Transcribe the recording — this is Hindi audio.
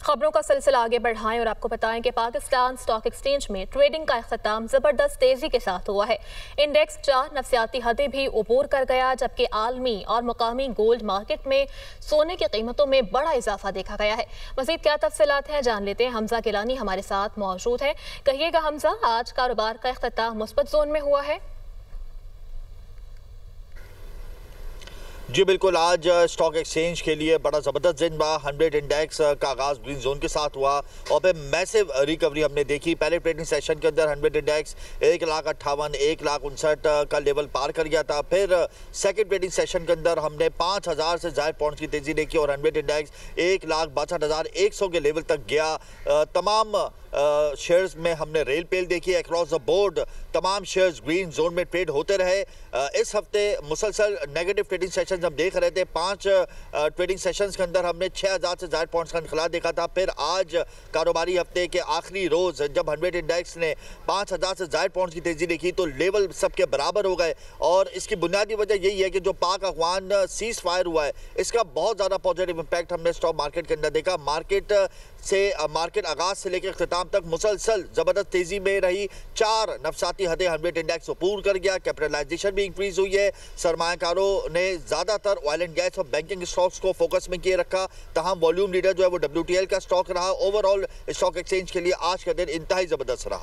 खबरों का सिलसिला आगे बढ़ाएं और आपको बताएं कि पाकिस्तान स्टॉक एक्सचेंज में ट्रेडिंग का अख्ताम जबरदस्त तेजी के साथ हुआ है। इंडेक्स 4 नफसियाती हदें भी उबूर कर गया, जबकि आलमी और मुकामी गोल्ड मार्केट में सोने की कीमतों में बड़ा इजाफा देखा गया है। मजीद क्या तफसीलात हैं जान लेते हैं। हमजा गिलानी हमारे साथ मौजूद है। कहिएगा हमजा, आज कारोबार का अख्ताम मुस्बत जोन में हुआ है? जी बिल्कुल, आज स्टॉक एक्सचेंज के लिए बड़ा ज़बरदस्त दिन रहा। 100 इंडेक्स का आगाज़ ग्रीन जोन के साथ हुआ और फिर मैसिव रिकवरी हमने देखी। पहले ट्रेडिंग सेशन के अंदर 100 इंडेक्स 1,58,000 1,59,000 का लेवल पार कर गया था। फिर सेकंड ट्रेडिंग सेशन के अंदर हमने 5,000 से ज़ायद पॉइंट्स की तेज़ी देखी और 100 इंडेक्स 1,62,100 के लेवल तक गया। तमाम शेयर्स में हमने रेल पेल देखी। अक्रॉस द बोर्ड तमाम शेयर्स ग्रीन जोन में ट्रेड होते रहे। इस हफ्ते मुसलसल नेगेटिव ट्रेडिंग सेशन हम देख रहे थे। 5 ट्रेडिंग सेशंस के अंदर हमने 6,000 से ज़्यादा पॉइंट्स का इनकलाब देखा था। फिर आज कारोबारी हफ्ते के आखिरी रोज़ जब 100 इंडेक्स ने 5,000 से ज़्यादा पॉइंट्स की तेज़ी देखी तो लेवल सबके बराबर हो गए। और इसकी बुनियादी वजह यही है कि जो पाक अफगान सीज़ फायर हुआ है, इसका बहुत ज़्यादा पॉजिटिव इम्पैक्ट हमने स्टॉक मार्केट के अंदर देखा। मार्केट आगाज से लेकर अख्ताम तक मुसलसल ज़बरदस्त तेज़ी में रही। 4 नफसाती हदें 100 इंडेक्स को पूर्ण कर गया। कैपिटलाइजेशन भी इंक्रीज हुई है। सरमायाकारों ने ज़्यादातर ऑयल एंड गैस और बैंकिंग स्टॉक्स को फोकस में किए रखा। तमाम वॉल्यूम लीडर जो है वो WTL का स्टॉक रहा। ओवरऑल स्टॉक एक्सचेंज के लिए आज का दिन इंतहाई ज़बरदस्त रहा।